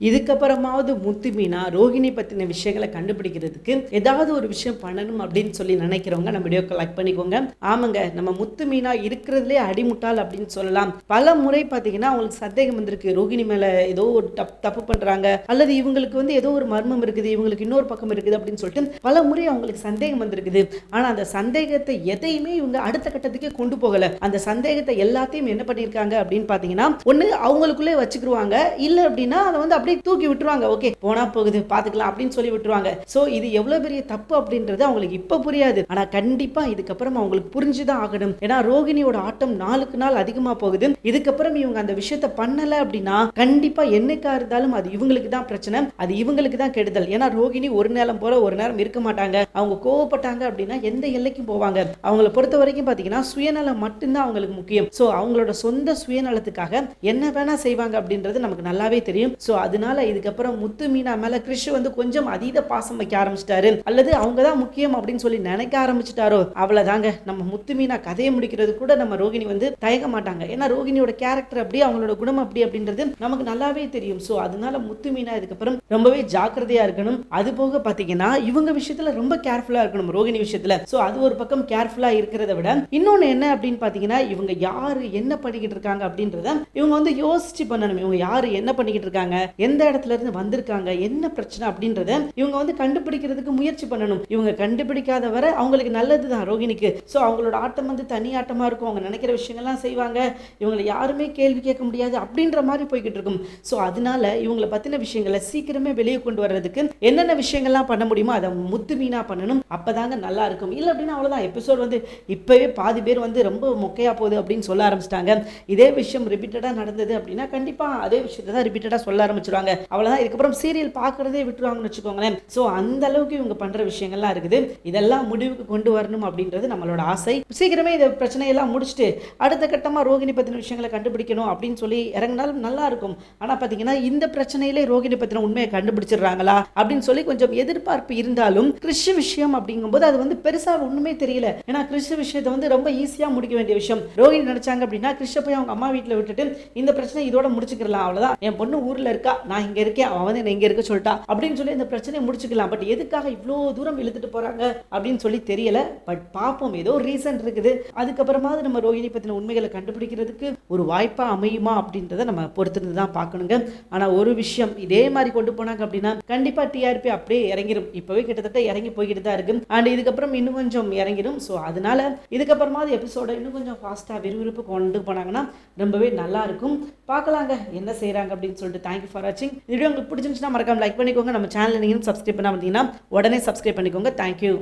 இதுக்கப்புறமாவது முத்து மீனா ரோகிணி பற்றின விஷயங்களை கண்டுபிடிக்கிறதுக்கு ஏதாவது ஒரு விஷயம் பண்ணணும் அப்படின்னு சொல்லி நினைக்கிறவங்க நம்ம வீடியோக்கு லைக் பண்ணிக்கோங்க. ஆமாங்க, நம்ம முத்து மீனா இருக்கிறதுலே அடிமுட்டாள் அப்படின்னு சொல்லலாம். பல முறை பார்த்தீங்கன்னா அவங்களுக்கு சந்தேகம் வந்திருக்கு, ரோகிணி மேலே ஏதோ ஒரு தப்பு பண்ணுறாங்க, அல்லது இவங்களுக்கு ஏதோ ஒரு மர்மம் இருக்குது, இவங்களுக்கு இன்னொரு பக்கம் இருக்குது அப்படின்னு சொல்லிட்டு பல முறை அவங்களுக்கு சந்தேகம் வந்திருக்குது. ஆனால் அந்த சந்தேகத்தை எதையுமே இவங்க அடுத்த கட்டத்துக்கே கொண்டு போகலை. அந்த சந்தேகத்தை எல்லாத்தையும் என்ன பண்ணியிருக்காங்க அப்படின்னு பார்த்தீங்கன்னா, ஒன்று அவங்களுக்குள்ளே வச்சுக்கிடுவாங்க, இல்லை அப்படின்னா அதை அப்படியே தூக்கி விட்டுருவாங்க. ஓகே, போனா போகுது பாத்துக்கலாம் அப்படின்னு சொல்லி விட்டுருவாங்க. சோ இது எவ்வளவு பெரிய தப்பு அப்படின்றது அவங்களுக்கு இப்ப புரியாது. ஆனா கண்டிப்பா இதுக்கப்புறம் அவங்களுக்கு புரிஞ்சுதான் ஆகணும். ஏன்னா ரோகிணியோட ஆட்டம் நாளுக்கு நாள் அதிகமா போகுது. இதுக்கப்புறம் இவங்க அந்த விஷயத்தை பண்ணல அப்படின்னா கண்டிப்பா என்னைக்கா இருந்தாலும் அது இவங்களுக்கு தான் பிரச்சனை, அது இவங்களுக்கு தான் கெடுதல். ஏன்னா ரோகிணி ஒரு நேரம் போல ஒரு நேரம் இருக்க மாட்டாங்க. அவங்க கோவப்பட்டாங்க அப்படின்னா எந்த எல்லைக்கும் போவாங்க. அவங்களை பொறுத்த வரைக்கும் பாத்தீங்கன்னா சுயநலம் மட்டும்தான் அவங்களுக்கு முக்கியம். சோ அவங்களோட சொந்த சுயநலத்துக்காக என்ன வேணா செய்வாங்க அப்படின்றது நமக்கு நல்லாவே தெரியும். சோ அதனால இதுக்கப்புறம் முத்து மீனா மேல கிறிஷ் கொஞ்சம் அதீத பாசம் வைக்க ஆரம்பிச்சிட்டாரு, அல்லது அவங்க தான் முக்கியம் அப்படின்னு சொல்லி நினைக்க ஆரம்பிச்சிட்டாரோ அவ்வளவுதாங்க. நம்ம முத்து மீனா கதையை முடிக்கிறது கூட நம்ம ரோகிணி தயங்க மாட்டாங்க. ஏன்னா ரோகிணியோட கேரக்டர் அப்படி, அவங்களோட குணம் அப்படி அப்படின்றது நமக்கு நல்லாவே தெரியும். சோ அதனால முத்து மீனா இதுக்கப்புறம் ரொம்பவே ஜாக்கிரதையா இருக்கணும். அது போக பாத்தீங்கன்னா இவங்க விஷயத்துல ரொம்ப கேர்ஃபுல்லா இருக்கணும் ரோகிணி விஷயத்துல. சோ அது ஒரு பக்கம் கேர்ஃபுல்லா இருக்கிறத விட இன்னொன்னு என்ன அப்படின்னு பாத்தீங்கன்னா, இவங்க யாரு என்ன பண்ணிக்கிட்டு இருக்காங்க அப்படின்றத இவங்க யோசிச்சு பண்ணணும். இவங்க யாரு என்ன பண்ணிக்கிட்டு இருக்காங்க, எந்த இடத்துல இருந்து வந்திருக்காங்க, என்ன பிரச்சனை அப்படின்றத இவங்க கண்டுபிடிக்கிறதுக்கு முயற்சி பண்ணணும். இவங்க கண்டுபிடிக்காத வரை அவங்களுக்கு நல்லதுதான் ரோகிணிக்கு. சோ அவங்களோட ஆட்டம் தனி ஆட்டமா இருக்கும். அவங்க நினைக்கிற விஷயங்கள்லாம் செய்வாங்க, இவங்களை யாருமே கேள்வி கேட்க முடியாது அப்படின்ற மாதிரி போய்கிட்டு இருக்கும். சோ அதனால இவங்களை பத்தின விஷயங்களை சீக்கிரமே வெளியே கொண்டு வர்றதுக்கு என்னென்ன விஷயங்கள்லாம் பண்ண முடியுமோ அதை முத்து மீனா பண்ணணும். அப்பதாங்க நல்லா இருக்கும். இல்லை அப்படின்னா அவ்வளவுதான். எபிசோட் இப்பவே பாதி பேர் ரொம்ப மொக்கையா போகுது அப்படின்னு சொல்ல ஆரம்பிச்சிட்டாங்க. இதே விஷயம் ரிப்பீட்டடா நடந்தது அப்படின்னா கண்டிப்பா அதே விஷயத்தை தான் ரிப்பீட்டடா சொல்ல ஆரம்பிச்சிருவாங்க. அவ்வளவுதான். இதுக்கப்புறம் சீரியல் பார்க்கறதே விட்டுருவாங்கன்னு வச்சுக்கோங்களேன். ஸோ அந்த அளவுக்கு இவங்க பண்ற விஷயங்கள்லாம் இருக்குது. இதெல்லாம் முடிவுக்கு கொண்டு வரணும் அப்படின்றது நம்மளோட ஆசை. சீக்கிரமே இந்த பிரச்சனையெல்லாம் முடிச்சுட்டு அடுத்த கட்டமா ரோகிணி பத்தின விஷயங்களை கண்டுபிடிக்கணும் அப்படின்னு சொல்லி இறங்கினாலும் நல்லா இருக்கும். ஆனா பாத்தீங்கன்னா இந்த பிரச்சனையிலே ரோகிணி பத்தின உண்மையை கண்டுபிடிச்சிடுறாங்களா அப்படின்னு சொல்லி கொஞ்சம் எதிர்பார்ப்பு இருந்தாலும் கிறிஷ் விஷயம் அப்படிங்கும்போது அது பெருசா ஒண்ணுமே தெரியல. ஏன்னா கிறிஷ் விஷயத்தை ரொம்ப ஈஸியா முடிக்க வேண்டிய விஷயம். ரோகிணி நினைச்சாங்க அப்படின்னா கிறிஷை போய் அவங்க அம்மா வீட்டில் விட்டுட்டு இந்த பிரச்சனை இதோட முடிச்சுக்கலாம், அவ்வளவுதான், என் பொண்ணு ஊர்ல இருக்கா, நான் இங்க இருக்கேன், அவன் என்ன இங்க இருக்க சொல்லிட்டா அப்படின்னு சொல்லி இந்த பிரச்சனையை முடிச்சுக்கலாம். பட் எதுக்காக இவ்வளோ தூரம் இழுத்துட்டு போறாங்க அப்படின்னு சொல்லி தெரியல. பட் பார்ப்போம், ஏதோ ரீசன் இருக்குது. அதுக்கப்புறமாவது நம்ம ரோகிணி பத்தின உண்மைகளை கண்டுபிடிக்கிறதுக்கு ஒரு வாய்ப்பா அமையுமா அப்படின்றத நம்ம பொறுத்திருந்து தான் பார்க்கணுங்க. ஆனா ஒரு விஷயம், இதே மாதிரி கொண்டு போனாங்க அப்படின்னா கண்டிப்பா டிஆர்பி அப்படியே இறங்கிடும். இப்பவே கிட்டத்தட்ட இறங்கி போய்கிட்டு தான் இருக்கு. அண்ட் இதுக்கப்புறம் இன்னும் கொஞ்சம் இறங்கிடும். ஸோ அதனால இதுக்கப்புறமாவது எபிசோட இன்னும் கொஞ்சம் ஃபாஸ்டா விறுவிறுப்பு கொண்டு போனாங்கன்னா ரொம்பவே நல்லா இருக்கும். பார்க்கலாங்க என்ன செய்யறாங்க அப்படின்னு சொல்லிட்டு. தேங்க்யூ ஃபார் வாட்சிங். இந்த வீடியோ உங்களுக்கு பிடிச்சிருந்துச்சுன்னா மறக்காம லைக் பண்ணிக்கோங்க. நம்ம சேனல் நீங்களும் சப்ஸ்கிரைப் பண்ண வந்தீங்கன்னா உடனே சப்ஸ்கிரைப் பண்ணிக்கோங்க. தேங்க்யூ.